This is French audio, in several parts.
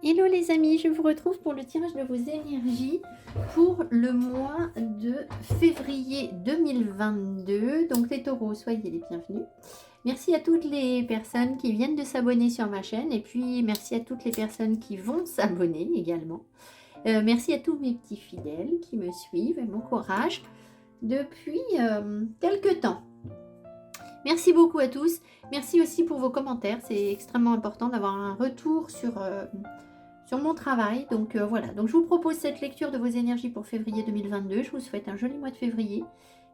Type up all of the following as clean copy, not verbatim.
Hello les amis, je vous retrouve pour le tirage de vos énergies pour le mois de février 2022. Donc les taureaux, soyez les bienvenus. Merci à toutes les personnes qui viennent de s'abonner sur ma chaîne et puis merci à toutes les personnes qui vont s'abonner également. Merci à tous mes petits fidèles qui me suivent et m'encouragent depuis quelques temps. Merci beaucoup à tous. Merci aussi pour vos commentaires. C'est extrêmement important d'avoir un retour sur mon travail. Donc voilà, donc je vous propose cette lecture de vos énergies pour février 2022. Je vous souhaite un joli mois de février.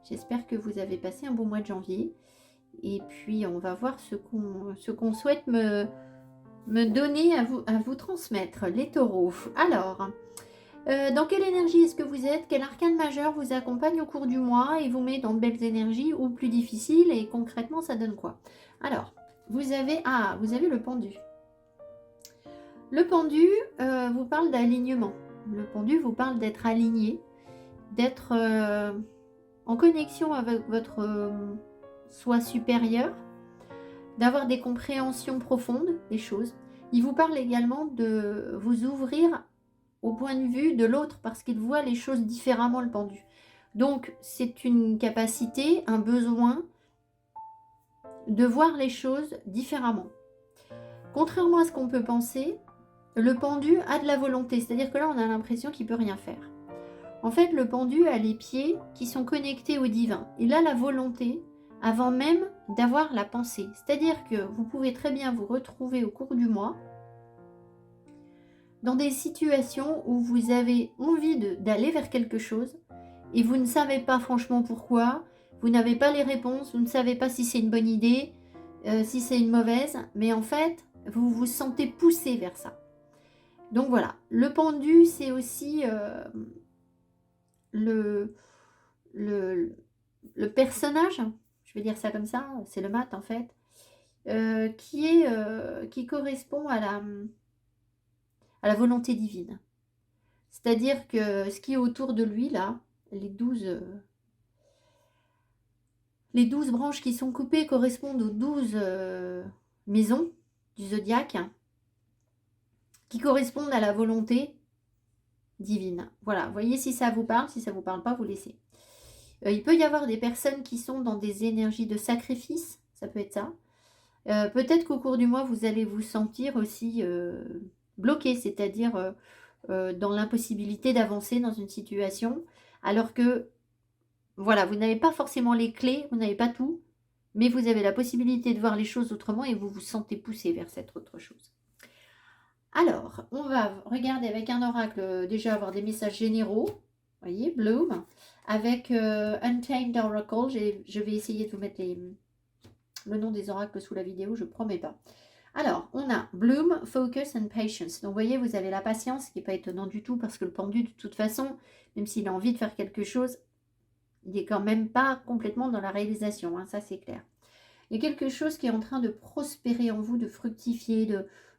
J'espère que vous avez passé un bon mois de janvier. Et puis on va voir ce qu'on souhaite me donner à vous transmettre, les taureaux. Alors, dans quelle énergie est-ce que vous êtes? Quel arcane majeur vous accompagne au cours du mois et vous met dans de belles énergies ou plus difficiles? Et concrètement, ça donne quoi? Alors, vous avez le pendu. Le pendu vous parle d'alignement. Le pendu vous parle d'être aligné, d'être en connexion avec votre soi supérieur, d'avoir des compréhensions profondes des choses. Il vous parle également de vous ouvrir au point de vue de l'autre parce qu'il voit les choses différemment, le pendu. Donc, c'est une capacité, un besoin de voir les choses différemment. Contrairement à ce qu'on peut penser, le pendu a de la volonté, c'est-à-dire que là, on a l'impression qu'il ne peut rien faire. En fait, le pendu a les pieds qui sont connectés au divin. Il a la volonté avant même d'avoir la pensée. C'est-à-dire que vous pouvez très bien vous retrouver au cours du mois dans des situations où vous avez envie d'aller vers quelque chose et vous ne savez pas franchement pourquoi, vous n'avez pas les réponses, vous ne savez pas si c'est une bonne idée, si c'est une mauvaise, mais en fait, vous vous sentez poussé vers ça. Donc voilà, le pendu, c'est aussi le personnage, je vais dire ça comme ça, c'est le mat en fait, qui correspond à la volonté divine. C'est-à-dire que ce qui est autour de lui, là, les 12 branches qui sont coupées correspondent aux 12 maisons du zodiaque, qui correspondent à la volonté divine. Voilà, voyez si ça vous parle, si ça ne vous parle pas, vous laissez. Il peut y avoir des personnes qui sont dans des énergies de sacrifice, ça peut être ça. Peut-être qu'au cours du mois, vous allez vous sentir aussi bloqué, c'est-à-dire dans l'impossibilité d'avancer dans une situation, alors que, voilà, vous n'avez pas forcément les clés, vous n'avez pas tout, mais vous avez la possibilité de voir les choses autrement et vous vous sentez poussé vers cette autre chose. Alors, on va regarder avec un oracle, déjà avoir des messages généraux, vous voyez, Bloom, avec Untamed Oracle, je vais essayer de vous mettre le nom des oracles sous la vidéo, je ne promets pas. Alors, on a Bloom, Focus and Patience. Donc, vous voyez, vous avez la patience, ce qui n'est pas étonnant du tout, parce que le pendu, de toute façon, même s'il a envie de faire quelque chose, il n'est quand même pas complètement dans la réalisation, hein, ça c'est clair. Il y a quelque chose qui est en train de prospérer en vous, de fructifier,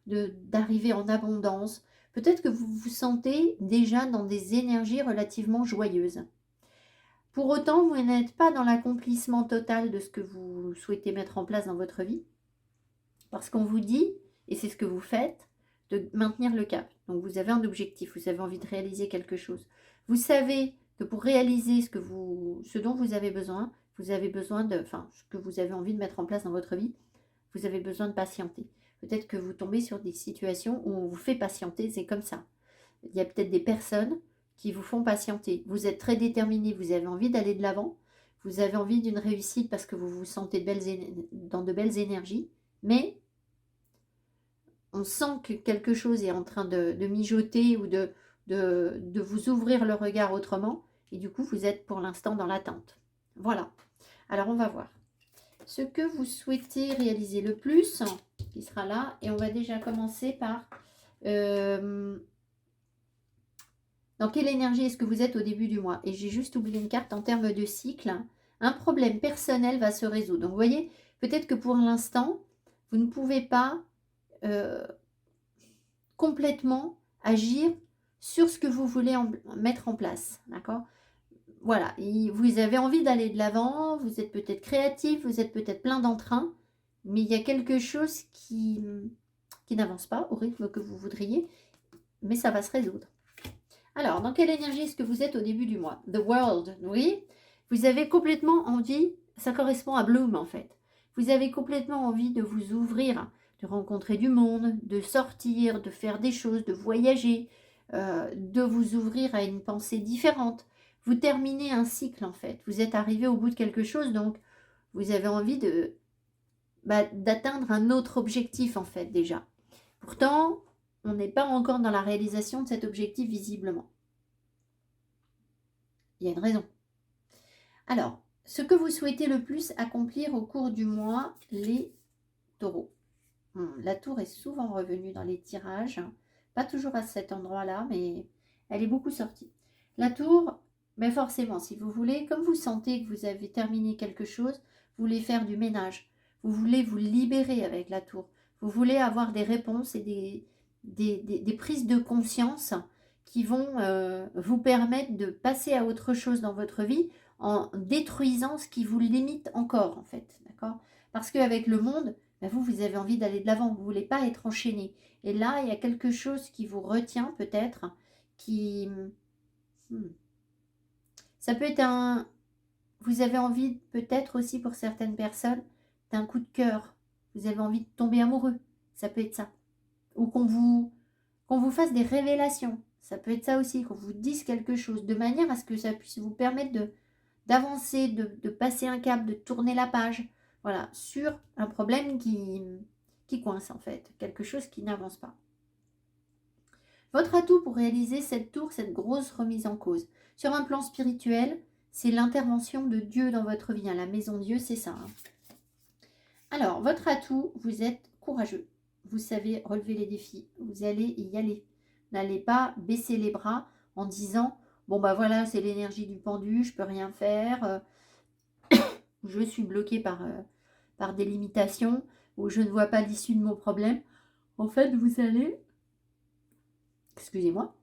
d'arriver en abondance. Peut-être que vous vous sentez déjà dans des énergies relativement joyeuses. Pour autant, vous n'êtes pas dans l'accomplissement total de ce que vous souhaitez mettre en place dans votre vie. Parce qu'on vous dit, et c'est ce que vous faites, de maintenir le cap. Donc vous avez un objectif, vous avez envie de réaliser quelque chose. Vous savez que pour réaliser ce dont vous avez besoin ce que vous avez envie de mettre en place dans votre vie, vous avez besoin de patienter. Peut-être que vous tombez sur des situations où on vous fait patienter, c'est comme ça. Il y a peut-être des personnes qui vous font patienter. Vous êtes très déterminé, vous avez envie d'aller de l'avant, vous avez envie d'une réussite parce que vous vous sentez dans de belles énergies, mais on sent que quelque chose est en train de mijoter ou de vous ouvrir le regard autrement, et du coup, vous êtes pour l'instant dans l'attente. Voilà. Alors, on va voir ce que vous souhaitez réaliser le plus, qui sera là, et on va déjà commencer par... dans quelle énergie est-ce que vous êtes au début du mois? Et j'ai juste oublié une carte en termes de cycle. Un problème personnel va se résoudre. Donc, vous voyez, peut-être que pour l'instant, vous ne pouvez pas complètement agir sur ce que vous voulez mettre en place, d'accord? Voilà, vous avez envie d'aller de l'avant, vous êtes peut-être créatif, vous êtes peut-être plein d'entrain, mais il y a quelque chose qui n'avance pas au rythme que vous voudriez, mais ça va se résoudre. Alors, dans quelle énergie est-ce que vous êtes au début du mois? The World, oui. Vous avez complètement envie, ça correspond à Bloom en fait. Vous avez complètement envie de vous ouvrir, de rencontrer du monde, de sortir, de faire des choses, de voyager, de vous ouvrir à une pensée différente. Vous terminez un cycle en fait. Vous êtes arrivé au bout de quelque chose, donc vous avez envie d'atteindre un autre objectif en fait déjà. Pourtant, on n'est pas encore dans la réalisation de cet objectif visiblement. Il y a une raison. Alors, ce que vous souhaitez le plus accomplir au cours du mois, les taureaux. La tour est souvent revenue dans les tirages. Pas toujours à cet endroit-là, mais elle est beaucoup sortie. La tour, mais forcément, si vous voulez, comme vous sentez que vous avez terminé quelque chose, vous voulez faire du ménage. Vous voulez vous libérer avec la tour. Vous voulez avoir des réponses et des prises de conscience qui vont vous permettre de passer à autre chose dans votre vie en détruisant ce qui vous limite encore, en fait. D'accord? Parce qu'avec le monde, vous avez envie d'aller de l'avant. Vous ne voulez pas être enchaîné. Et là, il y a quelque chose qui vous retient peut-être, qui... Ça peut être un... Vous avez envie peut-être aussi pour certaines personnes d'un coup de cœur. Vous avez envie de tomber amoureux. Ça peut être ça. Ou qu'on vous fasse des révélations. Ça peut être ça aussi, qu'on vous dise quelque chose, de manière à ce que ça puisse vous permettre d'avancer, de passer un cap, de tourner la page. Voilà, sur un problème qui coince en fait. Quelque chose qui n'avance pas. Votre atout pour réaliser cette tour, cette grosse remise en cause. Sur un plan spirituel, c'est l'intervention de Dieu dans votre vie. La maison Dieu, c'est ça. Alors, votre atout, vous êtes courageux. Vous savez relever les défis. Vous allez y aller. N'allez pas baisser les bras en disant « Bon, bah voilà, c'est l'énergie du pendu, je peux rien faire. Je suis bloqué par des limitations ou je ne vois pas l'issue de mon problème. » En fait, vous allez... Excusez-moi.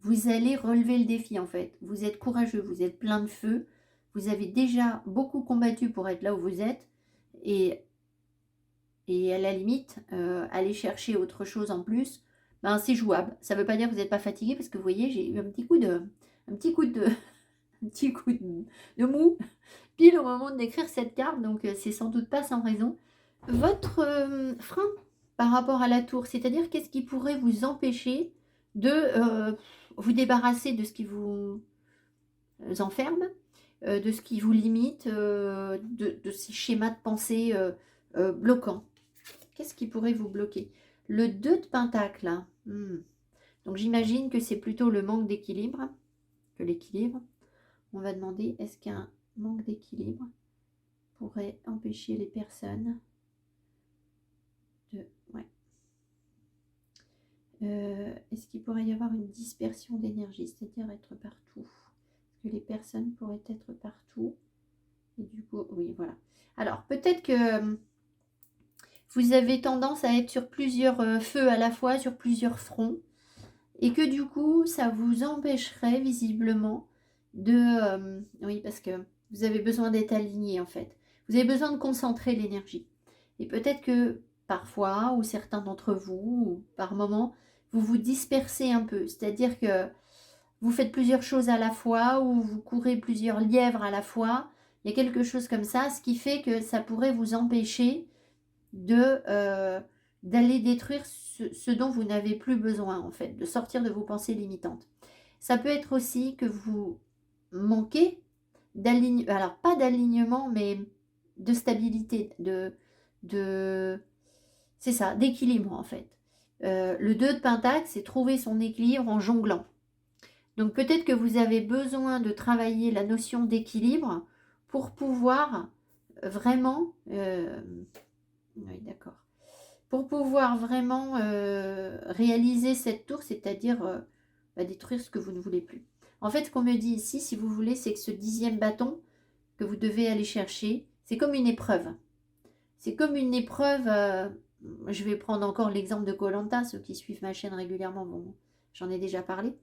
Vous allez relever le défi, en fait. Vous êtes courageux, vous êtes plein de feu. Vous avez déjà beaucoup combattu pour être là où vous êtes. Et à la limite, aller chercher autre chose en plus, ben, c'est jouable. Ça ne veut pas dire que vous n'êtes pas fatigué, parce que vous voyez, j'ai eu un petit coup de mou, pile au moment d'écrire cette carte, donc c'est sans doute pas sans raison. Votre frein par rapport à la tour, c'est-à-dire qu'est-ce qui pourrait vous empêcher de vous débarrasser de ce qui vous enferme, de ce qui vous limite, de ces schémas de pensée bloquants. Qu'est-ce qui pourrait vous bloquer? Le 2 de Pentacle. Donc j'imagine que c'est plutôt le manque d'équilibre que l'équilibre. On va demander, est-ce qu'un manque d'équilibre pourrait empêcher les personnes de... Ouais. Est-ce qu'il pourrait y avoir une dispersion d'énergie, c'est-à-dire être partout? Est-ce que les personnes pourraient être partout? Et du coup, oui, voilà. Alors, peut-être que vous avez tendance à être sur plusieurs feux à la fois, sur plusieurs fronts, et que du coup, ça vous empêcherait visiblement de... oui, parce que vous avez besoin d'être aligné en fait. Vous avez besoin de concentrer l'énergie. Et peut-être que parfois, ou certains d'entre vous, ou par moment, vous vous dispersez un peu. C'est-à-dire que vous faites plusieurs choses à la fois, ou vous courez plusieurs lièvres à la fois. Il y a quelque chose comme ça, ce qui fait que ça pourrait vous empêcher d'aller détruire ce dont vous n'avez plus besoin, en fait, de sortir de vos pensées limitantes. Ça peut être aussi que vous manquez d'alignement, alors pas d'alignement, mais de stabilité, c'est ça, d'équilibre, en fait. Le 2 de Pentacle, c'est trouver son équilibre en jonglant. Donc peut-être que vous avez besoin de travailler la notion d'équilibre pour pouvoir vraiment... oui, d'accord. Pour pouvoir vraiment réaliser cette tour, c'est-à-dire détruire ce que vous ne voulez plus. En fait, ce qu'on me dit ici, si vous voulez, c'est que ce 10e bâton que vous devez aller chercher, c'est comme une épreuve. C'est comme une épreuve, je vais prendre encore l'exemple de koh, ceux qui suivent ma chaîne régulièrement, bon, j'en ai déjà parlé.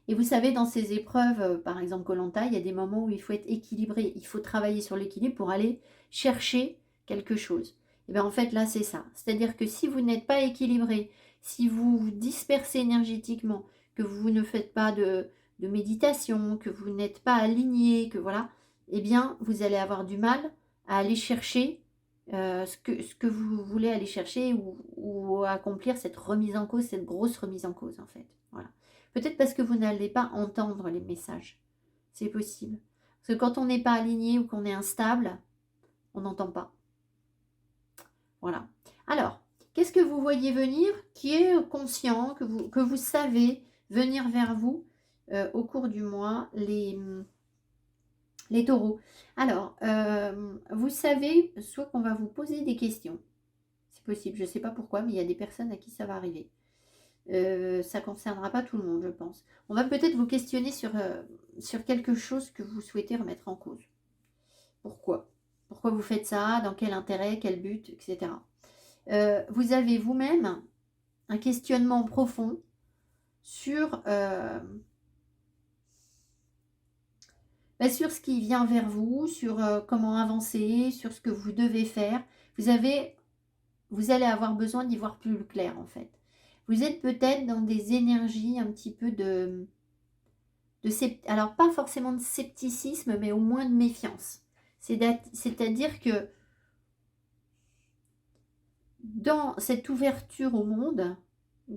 Et vous savez, dans ces épreuves, par exemple koh, il y a des moments où il faut être équilibré, il faut travailler sur l'équilibre pour aller chercher quelque chose. Et bien en fait là c'est ça. C'est-à-dire que si vous n'êtes pas équilibré, si vous vous dispersez énergétiquement, que vous ne faites pas de méditation, que vous n'êtes pas aligné, que voilà, eh bien vous allez avoir du mal à aller chercher ce que vous voulez aller chercher ou accomplir cette remise en cause, cette grosse remise en cause en fait. Voilà. Peut-être parce que vous n'allez pas entendre les messages. C'est possible. Parce que quand on n'est pas aligné ou qu'on est instable, on n'entend pas. Voilà. Alors, qu'est-ce que vous voyez venir qui est conscient, que vous savez venir vers vous au cours du mois, les taureaux? Alors, vous savez, soit qu'on va vous poser des questions. C'est possible, je ne sais pas pourquoi, mais il y a des personnes à qui ça va arriver. Ça ne concernera pas tout le monde, je pense. On va peut-être vous questionner sur quelque chose que vous souhaitez remettre en cause. Pourquoi? Pourquoi vous faites ça? Dans quel intérêt? Quel but? Etc. Vous avez vous-même un questionnement profond sur, sur ce qui vient vers vous, sur comment avancer, sur ce que vous devez faire. Vous allez avoir besoin d'y voir plus clair en fait. Vous êtes peut-être dans des énergies un petit peu alors pas forcément de scepticisme, mais au moins de méfiance. C'est-à-dire que dans cette ouverture au monde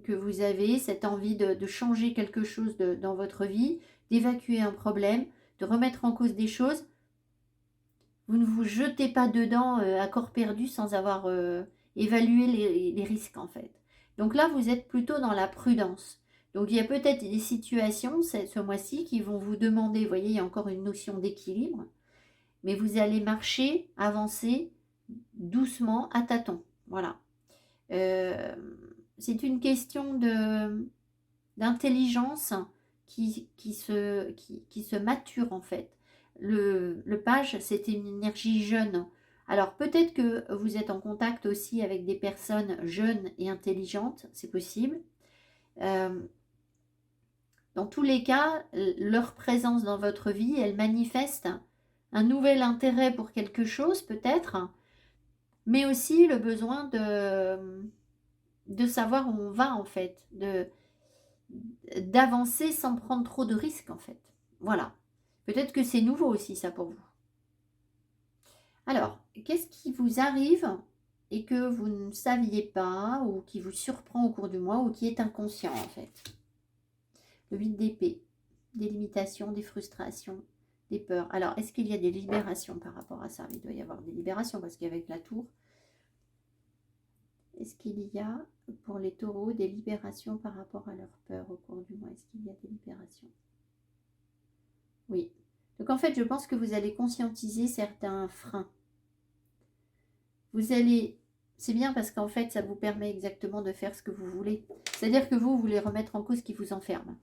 que vous avez, cette envie de changer quelque chose dans votre vie, d'évacuer un problème, de remettre en cause des choses, vous ne vous jetez pas dedans à corps perdu sans avoir évalué les risques en fait. Donc là, vous êtes plutôt dans la prudence. Donc il y a peut-être des situations ce mois-ci qui vont vous demander, vous voyez, il y a encore une notion d'équilibre, mais vous allez marcher, avancer doucement, à tâtons. Voilà. C'est une question d'intelligence qui se mature en fait. Le page, c'est une énergie jeune. Alors peut-être que vous êtes en contact aussi avec des personnes jeunes et intelligentes, c'est possible. Dans tous les cas, leur présence dans votre vie, elle manifeste un nouvel intérêt pour quelque chose peut-être, mais aussi le besoin de savoir où on va en fait, d'avancer sans prendre trop de risques en fait. Voilà. Peut-être que c'est nouveau aussi ça pour vous. Alors, qu'est-ce qui vous arrive et que vous ne saviez pas ou qui vous surprend au cours du mois ou qui est inconscient en fait? Le 8 d'épée, des limitations, des frustrations, des peurs. Alors, est-ce qu'il y a des libérations par rapport à ça? Il doit y avoir des libérations parce qu'avec la tour, est-ce qu'il y a pour les taureaux des libérations par rapport à leurs peurs au cours du mois? Est-ce qu'il y a des libérations? Oui. Donc en fait, je pense que vous allez conscientiser certains freins. Vous allez... C'est bien parce qu'en fait, ça vous permet exactement de faire ce que vous voulez. C'est-à-dire que vous voulez remettre en cause ce qui vous enferme.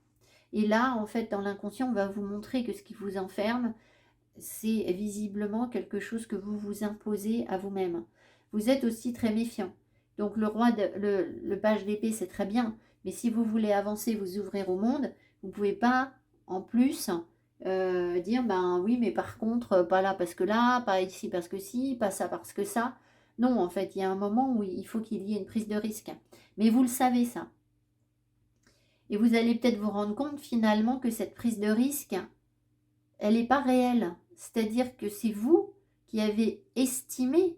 Et là, en fait, dans l'inconscient, on va vous montrer que ce qui vous enferme, c'est visiblement quelque chose que vous vous imposez à vous-même. Vous êtes aussi très méfiant. Donc le page d'épée, c'est très bien. Mais si vous voulez avancer, vous ouvrir au monde, vous ne pouvez pas, en plus, dire, ben oui, mais par contre, pas là parce que là, pas ici parce que si, pas ça parce que ça. Non, en fait, il y a un moment où il faut qu'il y ait une prise de risque. Mais vous le savez, ça. Et vous allez peut-être vous rendre compte finalement que cette prise de risque, elle n'est pas réelle. C'est-à-dire que c'est vous qui avez estimé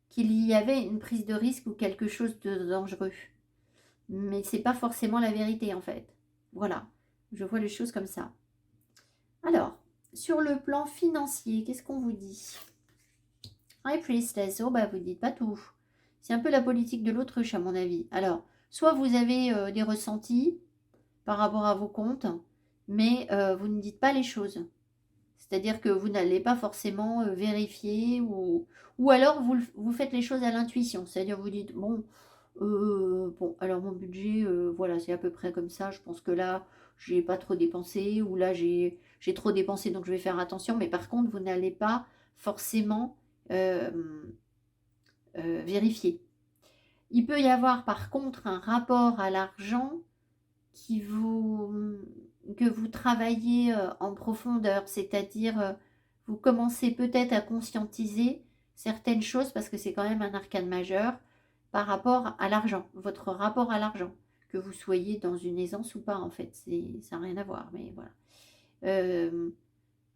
qu'il y avait une prise de risque ou quelque chose de dangereux. Mais ce n'est pas forcément la vérité en fait. Voilà, je vois les choses comme ça. Alors, sur le plan financier, qu'est-ce qu'on vous dit? High Priestess, oh bah vous ne dites pas tout. C'est un peu la politique de l'autruche à mon avis. Alors, soit vous avez des ressentis par rapport à vos comptes, mais vous ne dites pas les choses. C'est-à-dire que vous n'allez pas forcément vérifier ou alors vous faites les choses à l'intuition. C'est-à-dire vous dites, bon, alors mon budget, voilà, c'est à peu près comme ça. Je pense que là, j'ai pas trop dépensé ou là, j'ai trop dépensé, donc je vais faire attention. Mais par contre, vous n'allez pas forcément vérifier. Il peut y avoir par contre un rapport à l'argent que vous travaillez en profondeur, c'est-à-dire vous commencez peut-être à conscientiser certaines choses, parce que c'est quand même un arcane majeur, par rapport à l'argent, votre rapport à l'argent, que vous soyez dans une aisance ou pas, en fait, ça n'a rien à voir, mais voilà.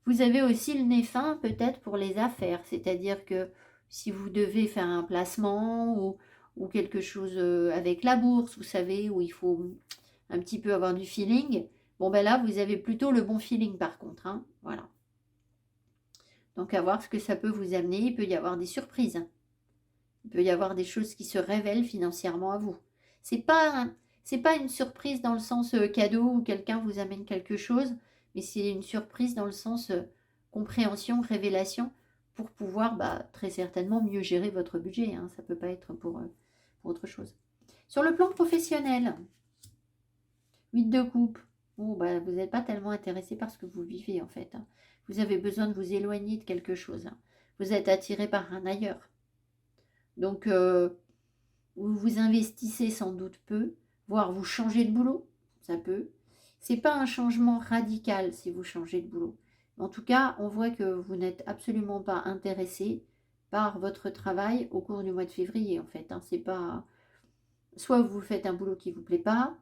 Vous avez aussi le nez fin peut-être pour les affaires, c'est-à-dire que si vous devez faire un placement ou quelque chose avec la bourse, vous savez, où il faut un petit peu avoir du feeling, bon ben là, vous avez plutôt le bon feeling par contre, hein, voilà. Donc à voir ce que ça peut vous amener, il peut y avoir des surprises. Il peut y avoir des choses qui se révèlent financièrement à vous. C'est pas, c'est pas une surprise dans le sens cadeau où quelqu'un vous amène quelque chose, mais c'est une surprise dans le sens compréhension, révélation, pour pouvoir très certainement mieux gérer votre budget. Hein. Ça ne peut pas être pour autre chose. Sur le plan professionnel, 8 de coupe. Bon, vous n'êtes pas tellement intéressé par ce que vous vivez en fait. Hein. Vous avez besoin de vous éloigner de quelque chose. Hein. Vous êtes attiré par un ailleurs. Donc, vous vous investissez sans doute peu, voire vous changez de boulot, ça peut. C'est pas un changement radical si vous changez de boulot. En tout cas, on voit que vous n'êtes absolument pas intéressé par votre travail au cours du mois de février, en fait. Hein. C'est pas... Soit vous faites un boulot qui ne vous plaît pas,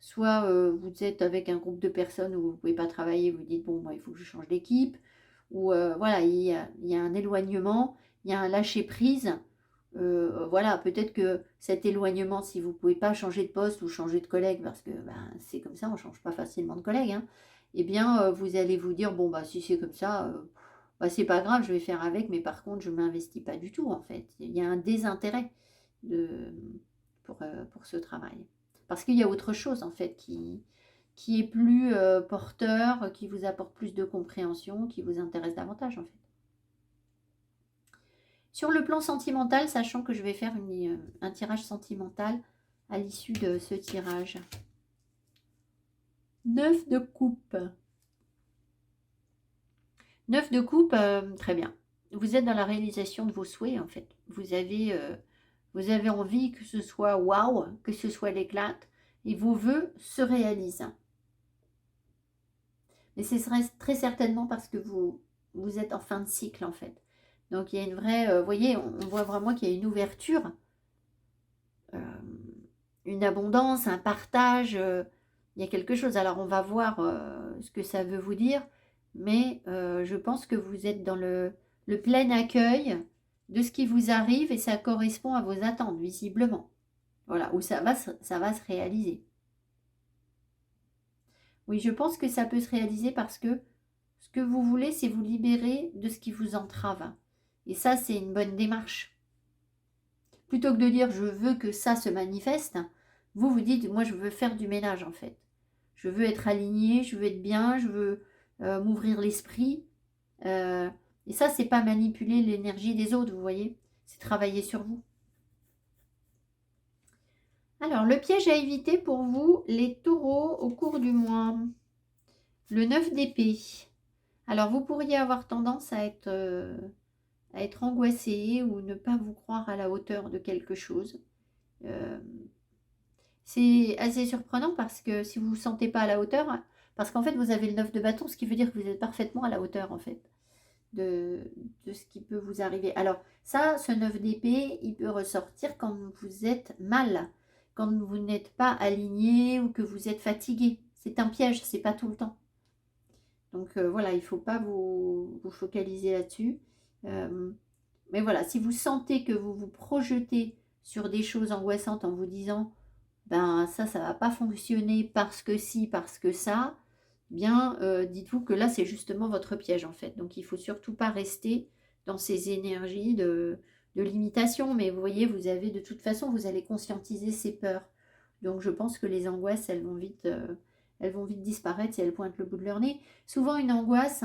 soit vous êtes avec un groupe de personnes où vous ne pouvez pas travailler, vous dites, bon, il faut que je change d'équipe, ou voilà, il y a un éloignement, il y a un lâcher-prise. Voilà, peut-être que cet éloignement, si vous ne pouvez pas changer de poste ou changer de collègue, parce que c'est comme ça, on ne change pas facilement de collègue, hein, eh bien, vous allez vous dire, bon, si c'est comme ça, c'est pas grave, je vais faire avec, mais par contre, je ne m'investis pas du tout, en fait. Il y a un désintérêt pour ce travail. Parce qu'il y a autre chose, en fait, qui est plus porteur, qui vous apporte plus de compréhension, qui vous intéresse davantage, en fait. Sur le plan sentimental, sachant que je vais faire un tirage sentimental à l'issue de ce tirage. 9 de coupe. 9 de coupe, très bien. Vous êtes dans la réalisation de vos souhaits, en fait. Vous avez envie que ce soit waouh, que ce soit l'éclate, et vos vœux se réalisent. Mais ce serait très certainement parce que vous êtes en fin de cycle, en fait. Donc, il y a une vraie... vous voyez, on voit vraiment qu'il y a une ouverture, une abondance, un partage. Il y a quelque chose. Alors, on va voir ce que ça veut vous dire. Mais je pense que vous êtes dans le plein accueil de ce qui vous arrive et ça correspond à vos attentes, visiblement. Voilà, où ça va se réaliser. Oui, je pense que ça peut se réaliser parce que ce que vous voulez, c'est vous libérer de ce qui vous entrave. Et ça, c'est une bonne démarche. Plutôt que de dire je veux que ça se manifeste, vous vous dites moi je veux faire du ménage en fait. Je veux être aligné, je veux être bien, je veux m'ouvrir l'esprit. Et ça, c'est pas manipuler l'énergie des autres, vous voyez. C'est travailler sur vous. Alors, le piège à éviter pour vous, les taureaux, au cours du mois. Le 9 d'épée. Alors, vous pourriez avoir tendance à être angoissé ou ne pas vous croire à la hauteur de quelque chose. C'est assez surprenant parce que si vous ne vous sentez pas à la hauteur, parce qu'en fait, vous avez le 9 de bâton, ce qui veut dire que vous êtes parfaitement à la hauteur, en fait, de ce qui peut vous arriver. Alors, ça, ce 9 d'épée, il peut ressortir quand vous êtes mal, quand vous n'êtes pas aligné ou que vous êtes fatigué. C'est un piège, c'est pas tout le temps. Donc, voilà, il ne faut pas vous focaliser là-dessus. Mais voilà, si vous sentez que vous vous projetez sur des choses angoissantes en vous disant ça va pas fonctionner parce que si, parce que ça, bien dites-vous que là c'est justement votre piège en fait. Donc il faut surtout pas rester dans ces énergies de limitation, mais vous voyez, vous avez de toute façon, vous allez conscientiser ces peurs. Donc je pense que les angoisses, elles vont vite disparaître si elles pointent le bout de leur nez. Souvent une angoisse,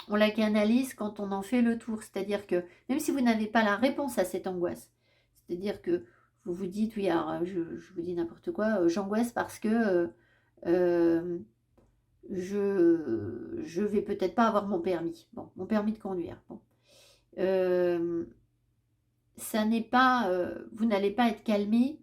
on la canalise quand on en fait le tour, c'est-à-dire que même si vous n'avez pas la réponse à cette angoisse, c'est-à-dire que vous vous dites, oui, alors je vous dis n'importe quoi, j'angoisse parce que je vais peut-être pas avoir mon permis. Bon, mon permis de conduire. Bon. Ça n'est pas, vous n'allez pas être calmé.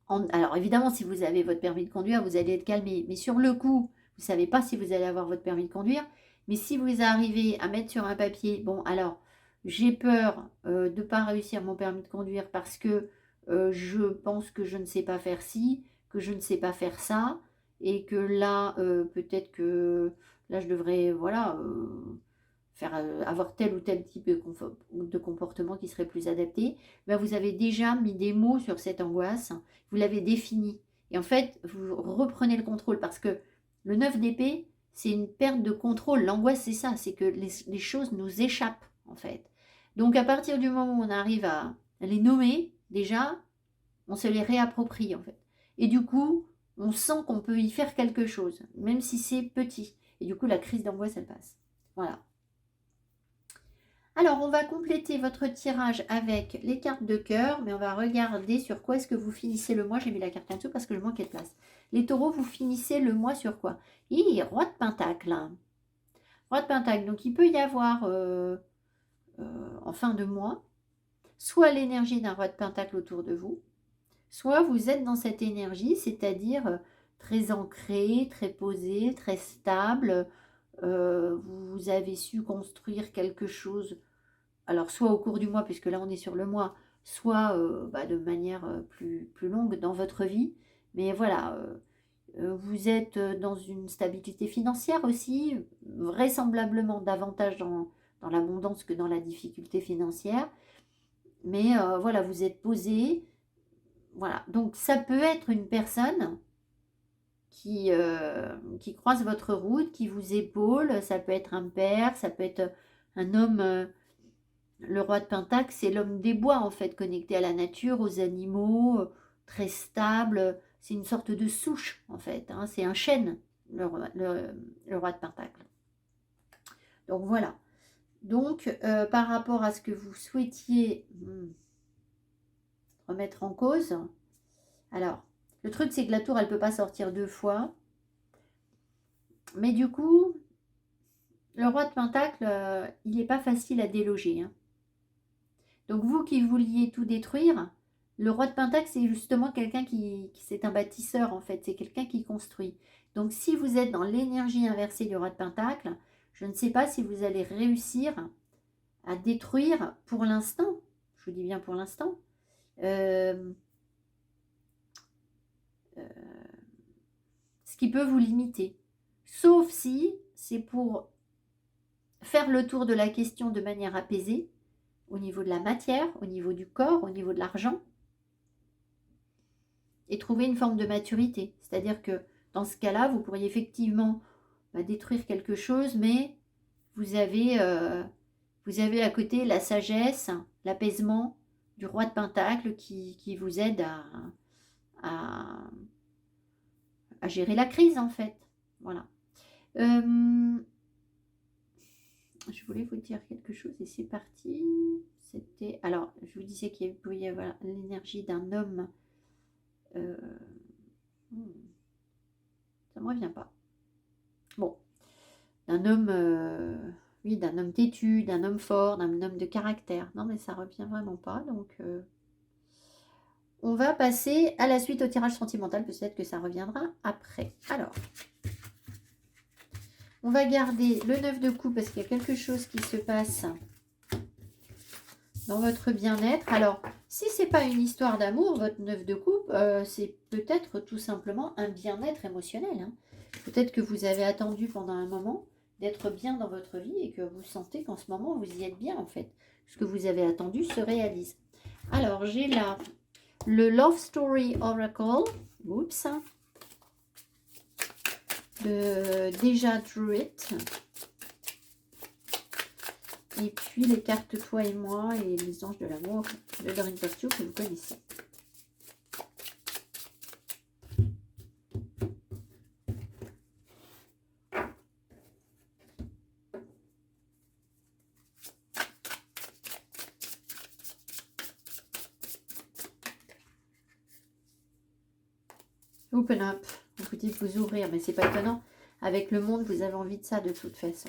Alors évidemment, si vous avez votre permis de conduire, vous allez être calmé. Mais sur le coup, vous ne savez pas si vous allez avoir votre permis de conduire. Mais si vous arrivez à mettre sur un papier, bon, alors, j'ai peur de ne pas réussir mon permis de conduire parce que je pense que je ne sais pas faire ci, que je ne sais pas faire ça, et que là, peut-être que là, je devrais, voilà, faire, avoir tel ou tel type de comportement qui serait plus adapté. Ben, vous avez déjà mis des mots sur cette angoisse, vous l'avez définie. Et en fait, vous reprenez le contrôle parce que le 9 d'épée, c'est une perte de contrôle. L'angoisse, c'est ça, c'est que les choses nous échappent, en fait. Donc, à partir du moment où on arrive à les nommer, déjà, on se les réapproprie, en fait. Et du coup, on sent qu'on peut y faire quelque chose, même si c'est petit. Et du coup, la crise d'angoisse, elle passe. Voilà. Alors, on va compléter votre tirage avec les cartes de cœur, mais on va regarder sur quoi est-ce que vous finissez le mois. J'ai mis la carte en dessous parce que je manquais de place. Les taureaux, vous finissez le mois sur quoi? Roi de Pentacle. Roi de Pentacle. Donc, il peut y avoir, en fin de mois, soit l'énergie d'un roi de Pentacle autour de vous, soit vous êtes dans cette énergie, c'est-à-dire très ancré, très posé, très stable. Vous avez su construire quelque chose, alors soit au cours du mois, puisque là on est sur le mois, soit de manière plus longue dans votre vie. Mais voilà, vous êtes dans une stabilité financière aussi, vraisemblablement davantage dans l'abondance que dans la difficulté financière. Mais voilà, vous êtes posé. Voilà, donc ça peut être une personne qui croise votre route, qui vous épaule. Ça peut être un père, ça peut être un homme. Le roi de Pentacle, c'est l'homme des bois, en fait, connecté à la nature, aux animaux, très stable. C'est une sorte de souche, en fait, hein. C'est un chêne, le roi de Pentacle. Donc voilà. Donc, par rapport à ce que vous souhaitiez remettre en cause, alors, le truc, c'est que la tour, elle ne peut pas sortir 2 fois. Mais du coup, le roi de Pentacle, il n'est pas facile à déloger, hein. Donc vous qui vouliez tout détruire, le roi de Pentacle, c'est justement quelqu'un c'est un bâtisseur en fait, c'est quelqu'un qui construit. Donc si vous êtes dans l'énergie inversée du roi de Pentacle, je ne sais pas si vous allez réussir à détruire pour l'instant, je vous dis bien pour l'instant, euh, euh, ce qui peut vous limiter. Sauf si c'est pour faire le tour de la question de manière apaisée, au niveau de la matière, au niveau du corps, au niveau de l'argent, et trouver une forme de maturité. C'est-à-dire que dans ce cas-là, vous pourriez effectivement détruire quelque chose, mais vous avez à côté la sagesse, l'apaisement du roi de Pentacle qui vous aide à, à gérer la crise en fait. Voilà. Je voulais vous dire quelque chose et c'est parti. C'était. Alors, je vous disais qu'il pouvait y avoir l'énergie d'un homme. Ça ne me revient pas. Bon, d'un homme, oui, d'un homme têtu, d'un homme fort, d'un homme de caractère. Non, mais ça revient vraiment pas. Donc, on va passer à la suite au tirage sentimental. Peut-être que ça reviendra après. Alors, on va garder le 9 de coupe parce qu'il y a quelque chose qui se passe dans votre bien-être. Alors, si c'est pas une histoire d'amour, votre 9 de coupe, c'est peut-être tout simplement un bien-être émotionnel, hein. Peut-être que vous avez attendu pendant un moment d'être bien dans votre vie et que vous sentez qu'en ce moment, vous y êtes bien en fait. Ce que vous avez attendu se réalise. Alors, j'ai là le Love Story Oracle. Oups. De Déjà Druid. Et puis les cartes Toi et moi et les anges de l'amour de Doreen Virtue que vous connaissez. Open up. Vous dites vous ouvrir, mais c'est pas étonnant. Avec le monde, vous avez envie de ça de toute façon.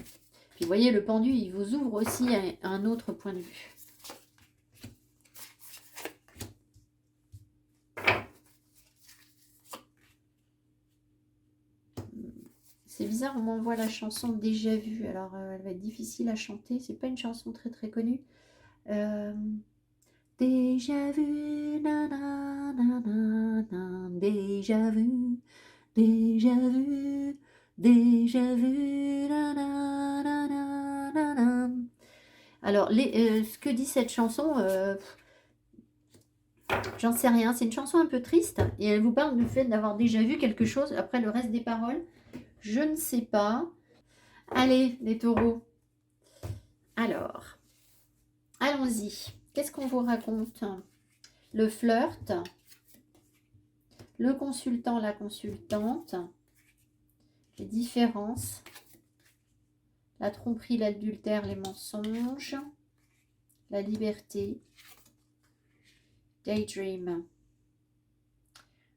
Puis vous voyez, le pendu, il vous ouvre aussi à un autre point de vue. C'est bizarre, on m'envoie la chanson Déjà Vu. Alors, elle va être difficile à chanter. C'est pas une chanson très très connue. Déjà vu, nanana, déjà vu, déjà vu, déjà vu, nanana. Alors, ce que dit cette chanson, j'en sais rien. C'est une chanson un peu triste et elle vous parle du fait d'avoir déjà vu quelque chose. Après, le reste des paroles, je ne sais pas. Allez, les taureaux. Alors, allons-y. Qu'est-ce qu'on vous raconte? Le flirt, le consultant, la consultante, les différences, la tromperie, l'adultère, les mensonges, la liberté, daydream.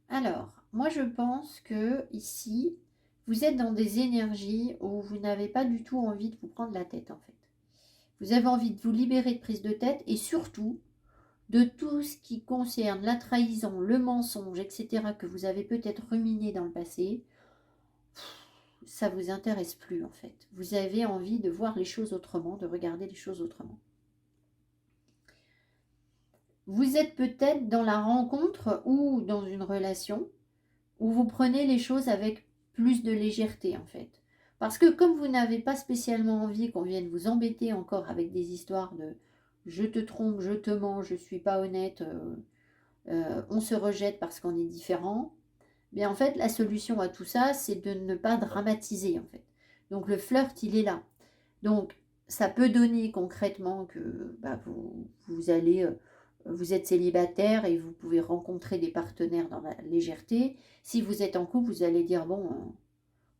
Alors, moi je pense que ici, vous êtes dans des énergies où vous n'avez pas du tout envie de vous prendre la tête en fait. Vous avez envie de vous libérer de prise de tête et surtout de tout ce qui concerne la trahison, le mensonge, etc. que vous avez peut-être ruminé dans le passé. Ça vous intéresse plus en fait. Vous avez envie de voir les choses autrement, de regarder les choses autrement. Vous êtes peut-être dans la rencontre ou dans une relation où vous prenez les choses avec plus de légèreté en fait. Parce que comme vous n'avez pas spécialement envie qu'on vienne vous embêter encore avec des histoires de je te trompe, je te mens, je suis pas honnête, on se rejette parce qu'on est différent. Bien en fait la solution à tout ça c'est de ne pas dramatiser en fait. Donc le flirt il est là. Donc ça peut donner concrètement que vous allez vous êtes célibataire et vous pouvez rencontrer des partenaires dans la légèreté. Si vous êtes en couple, vous allez dire bon,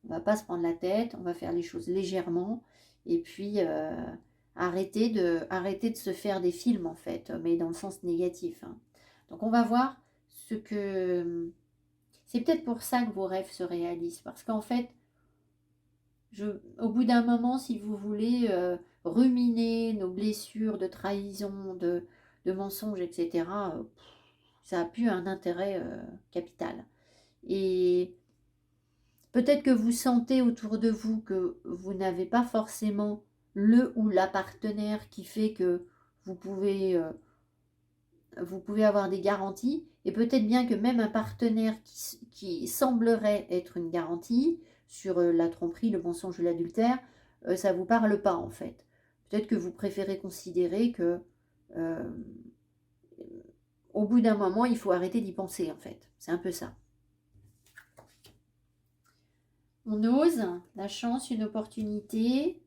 on va pas se prendre la tête, on va faire les choses légèrement et puis arrêter de se faire des films en fait, mais dans le sens négatif. Hein. Donc on va voir ce que c'est peut-être pour ça que vos rêves se réalisent parce qu'en fait, au bout d'un moment, si vous voulez ruminer nos blessures de trahison, de mensonges, etc., ça n'a plus un intérêt capital. Et peut-être que vous sentez autour de vous que vous n'avez pas forcément le ou la partenaire qui fait que vous pouvez avoir des garanties. Et peut-être bien que même un partenaire qui semblerait être une garantie sur la tromperie, le mensonge ou l'adultère, ça ne vous parle pas en fait. Peut-être que vous préférez considérer que au bout d'un moment, il faut arrêter d'y penser en fait. C'est un peu ça. On ose, la chance, une opportunité,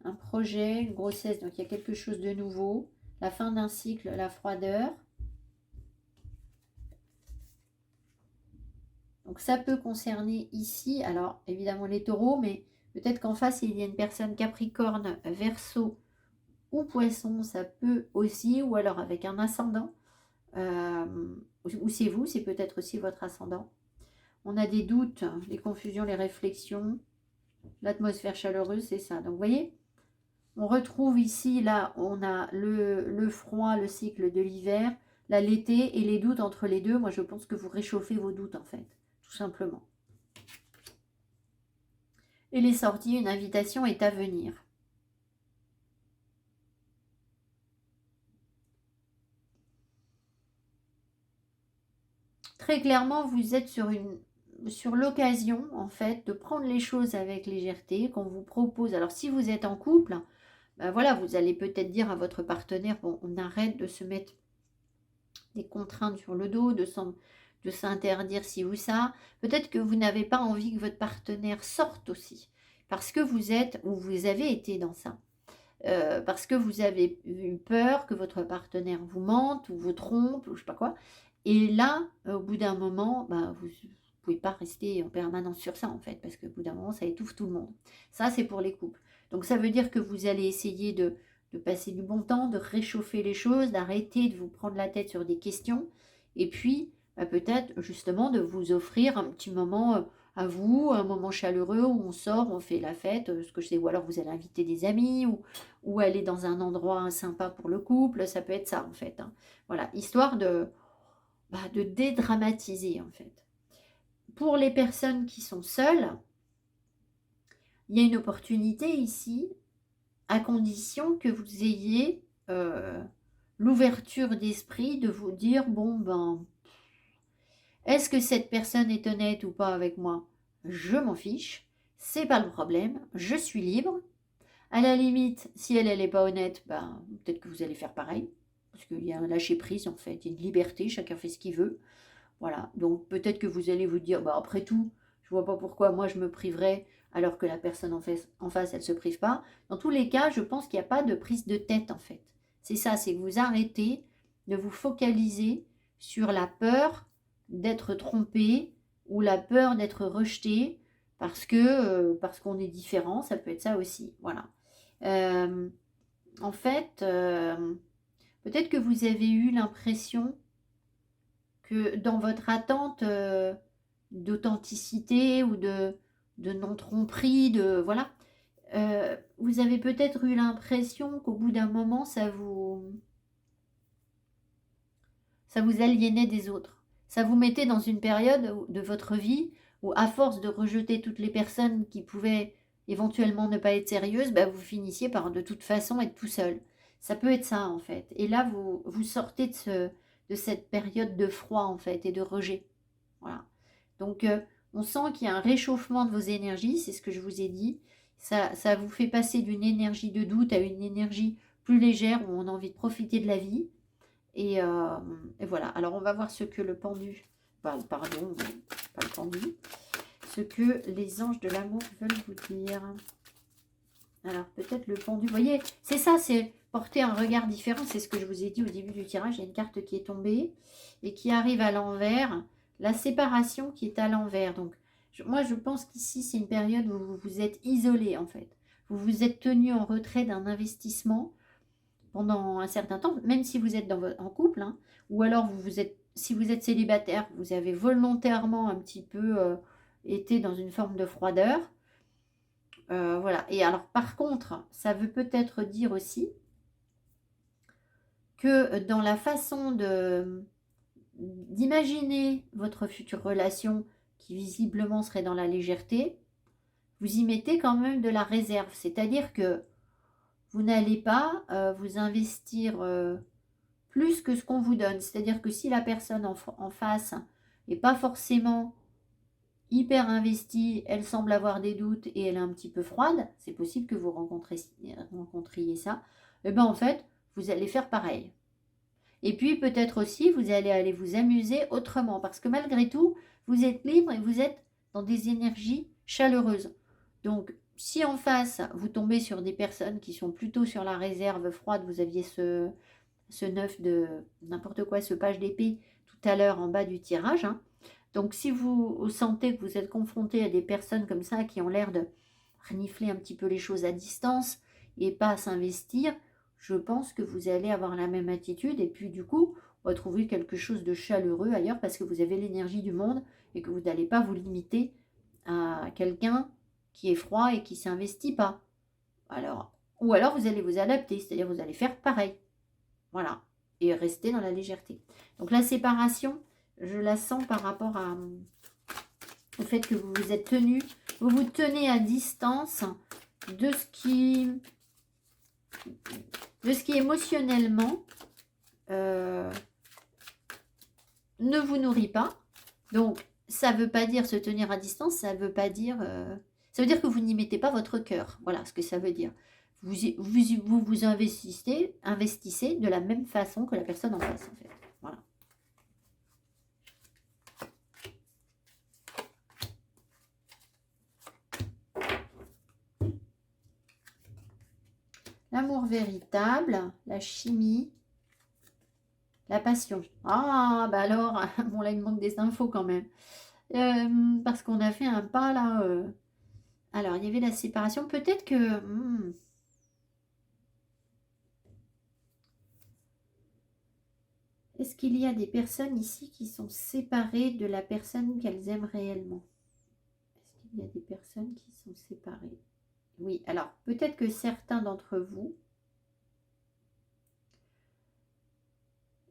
un projet, une grossesse, donc il y a quelque chose de nouveau, la fin d'un cycle, la froideur. Donc ça peut concerner ici, alors évidemment les taureaux, mais peut-être qu'en face il y a une personne capricorne, verseau ou poisson, ça peut aussi, ou alors avec un ascendant, ou c'est vous, c'est peut-être aussi votre ascendant. On a des doutes, les confusions, les réflexions, l'atmosphère chaleureuse, c'est ça. Donc vous voyez, on retrouve ici, là, on a le froid, le cycle de l'hiver, là l'été et les doutes entre les deux. Moi je pense que vous réchauffez vos doutes en fait, tout simplement. Et les sorties, une invitation est à venir. Très clairement, vous êtes sur l'occasion, en fait, de prendre les choses avec légèreté, qu'on vous propose. Alors, si vous êtes en couple, ben voilà, vous allez peut-être dire à votre partenaire, bon, on arrête de se mettre des contraintes sur le dos, de s'interdire ci ou ça. Peut-être que vous n'avez pas envie que votre partenaire sorte aussi, parce que vous êtes, ou vous avez été dans ça. Parce que vous avez eu peur que votre partenaire vous mente ou vous trompe ou je sais pas quoi. Et là, au bout d'un moment, vous ne pouvez pas rester en permanence sur ça en fait, parce qu'au bout d'un moment, ça étouffe tout le monde. Ça, c'est pour les couples. Donc ça veut dire que vous allez essayer de passer du bon temps, de réchauffer les choses, d'arrêter de vous prendre la tête sur des questions, et puis peut-être justement de vous offrir un petit moment à vous, un moment chaleureux où on sort, on fait la fête, ce que je sais, ou alors vous allez inviter des amis, ou aller dans un endroit sympa pour le couple, ça peut être ça en fait. Hein. Voilà, histoire de dédramatiser en fait. Pour les personnes qui sont seules, il y a une opportunité ici, à condition que vous ayez l'ouverture d'esprit de vous dire, bon ben, est-ce que cette personne est honnête ou pas avec moi? Je m'en fiche, c'est pas le problème, je suis libre. À la limite, si elle n'est pas honnête, ben, peut-être que vous allez faire pareil, parce qu'il y a un lâcher-prise en fait, il y a une liberté, chacun fait ce qu'il veut. Voilà, donc peut-être que vous allez vous dire, bah, après tout, je vois pas pourquoi moi je me priverais alors que la personne en face, elle se prive pas. Dans tous les cas, je pense qu'il n'y a pas de prise de tête en fait. C'est ça, c'est que vous arrêtez de vous focaliser sur la peur d'être trompé ou la peur d'être rejeté parce qu'on est différent, ça peut être ça aussi. Voilà. Euh, en fait, peut-être que vous avez eu l'impression que dans votre attente d'authenticité ou de non-tromperie, de voilà, vous avez peut-être eu l'impression qu'au bout d'un moment, ça vous aliénait des autres. Ça vous mettait dans une période de votre vie où, à force de rejeter toutes les personnes qui pouvaient éventuellement ne pas être sérieuses, bah, vous finissiez par de toute façon être tout seul. Ça peut être ça en fait. Et là, vous sortez de cette période de froid en fait et de rejet. Voilà. Donc, on sent qu'il y a un réchauffement de vos énergies, c'est ce que je vous ai dit. Ça vous fait passer d'une énergie de doute à une énergie plus légère où on a envie de profiter de la vie. Et voilà. Alors, on va voir ce que le pendu, pardon, pas le pendu, ce que les anges de l'amour veulent vous dire. Alors, peut-être le pendu. Vous voyez, c'est ça, c'est porter un regard différent. C'est ce que je vous ai dit au début du tirage. Il y a une carte qui est tombée et qui arrive à l'envers. La séparation qui est à l'envers. Donc, moi, je pense qu'ici, c'est une période où vous vous êtes isolé, en fait. Vous vous êtes tenu en retrait d'un investissement pendant un certain temps, même si vous êtes en couple, hein, ou alors si vous êtes célibataire, vous avez volontairement un petit peu été dans une forme de froideur. Voilà. Et alors, par contre, ça veut peut-être dire aussi que dans la façon d'imaginer votre future relation, qui visiblement serait dans la légèreté, vous y mettez quand même de la réserve. C'est-à-dire que vous n'allez pas vous investir plus que ce qu'on vous donne. C'est-à-dire que si la personne en face n'est pas forcément hyper investie, elle semble avoir des doutes et elle est un petit peu froide, c'est possible que vous rencontriez ça, et bien en fait, vous allez faire pareil. Et puis peut-être aussi, vous allez aller vous amuser autrement, parce que malgré tout, vous êtes libre et vous êtes dans des énergies chaleureuses. Donc, si en face, vous tombez sur des personnes qui sont plutôt sur la réserve froide, vous aviez ce 9 de n'importe quoi, ce page d'épée tout à l'heure en bas du tirage, hein. Donc si vous sentez que vous êtes confronté à des personnes comme ça qui ont l'air de renifler un petit peu les choses à distance et pas s'investir, je pense que vous allez avoir la même attitude et puis du coup, on va trouver quelque chose de chaleureux ailleurs parce que vous avez l'énergie du monde et que vous n'allez pas vous limiter à quelqu'un qui est froid et qui ne s'investit pas. Alors, ou alors vous allez vous adapter, c'est-à-dire vous allez faire pareil. Voilà. Et rester dans la légèreté. Donc la séparation, je la sens par rapport au fait que vous vous êtes tenu, vous vous tenez à distance de ce qui émotionnellement ne vous nourrit pas. Donc ça ne veut pas dire se tenir à distance, ça veut pas dire... ça veut dire que vous n'y mettez pas votre cœur. Voilà ce que ça veut dire. Vous investissez de la même façon que la personne en face, en fait. Voilà. L'amour véritable, la chimie, la passion. Ah, bah alors, bon là, il me manque des infos quand même. Parce qu'on a fait un pas là. Alors, il y avait la séparation. Peut-être que... Est-ce qu'il y a des personnes ici qui sont séparées de la personne qu'elles aiment réellement? Est-ce qu'il y a des personnes qui sont séparées? Oui, alors peut-être que certains d'entre vous...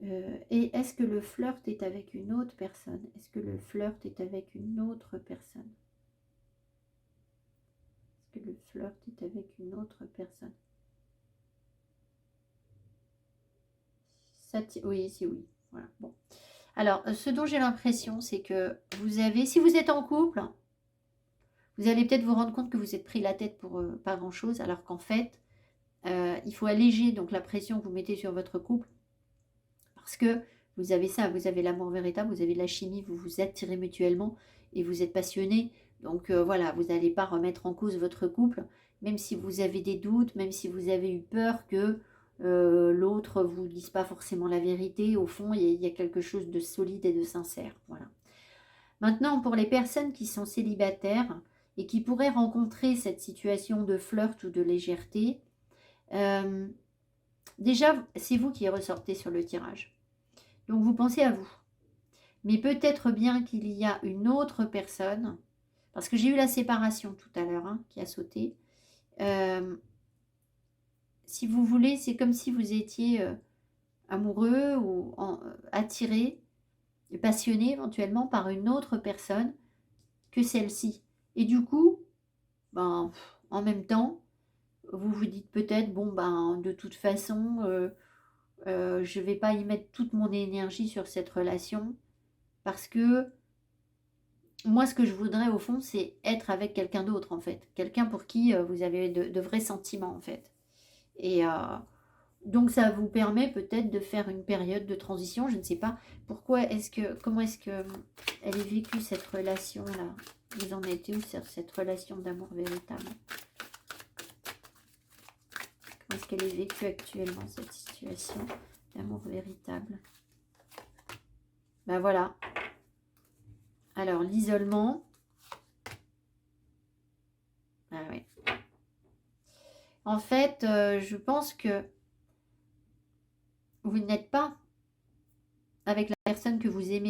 et est-ce que le flirt est avec une autre personne? Est-ce que le flirt est avec une autre personne? que le flirt est avec une autre personne. Oui, c'est oui. Voilà, bon. Alors, ce dont j'ai l'impression, c'est que vous avez, si vous êtes en couple, vous allez peut-être vous rendre compte que vous êtes pris la tête pour pas grand-chose, alors qu'en fait, il faut alléger donc la pression que vous mettez sur votre couple, parce que vous avez ça, vous avez l'amour véritable, vous avez de la chimie, vous vous attirez mutuellement et vous êtes passionné. Donc voilà, vous n'allez pas remettre en cause votre couple, même si vous avez des doutes, même si vous avez eu peur que l'autre vous dise pas forcément la vérité. Au fond, il y a quelque chose de solide et de sincère. Voilà. Maintenant, pour les personnes qui sont célibataires et qui pourraient rencontrer cette situation de flirt ou de légèreté, déjà, c'est vous qui ressortez sur le tirage. Donc, vous pensez à vous. Mais peut-être bien qu'il y a une autre personne, parce que j'ai eu la séparation tout à l'heure, hein, qui a sauté. Si vous voulez, c'est comme si vous étiez amoureux ou attiré, passionné éventuellement par une autre personne que celle-ci. Et du coup, ben, en même temps, vous vous dites peut-être, bon, ben, de toute façon, je ne vais pas y mettre toute mon énergie sur cette relation, parce que moi, ce que je voudrais au fond, c'est être avec quelqu'un d'autre, en fait. Quelqu'un pour qui vous avez de vrais sentiments, en fait. Et donc, ça vous permet peut-être de faire une période de transition. Je ne sais pas comment est-ce que elle est vécue, cette relation-là. Vous en êtes où sur cette relation d'amour véritable? Comment est-ce qu'elle est vécue actuellement, cette situation d'amour véritable? Ben voilà. Alors, l'isolement. Ah oui. En fait, je pense que vous n'êtes pas avec la personne que vous aimez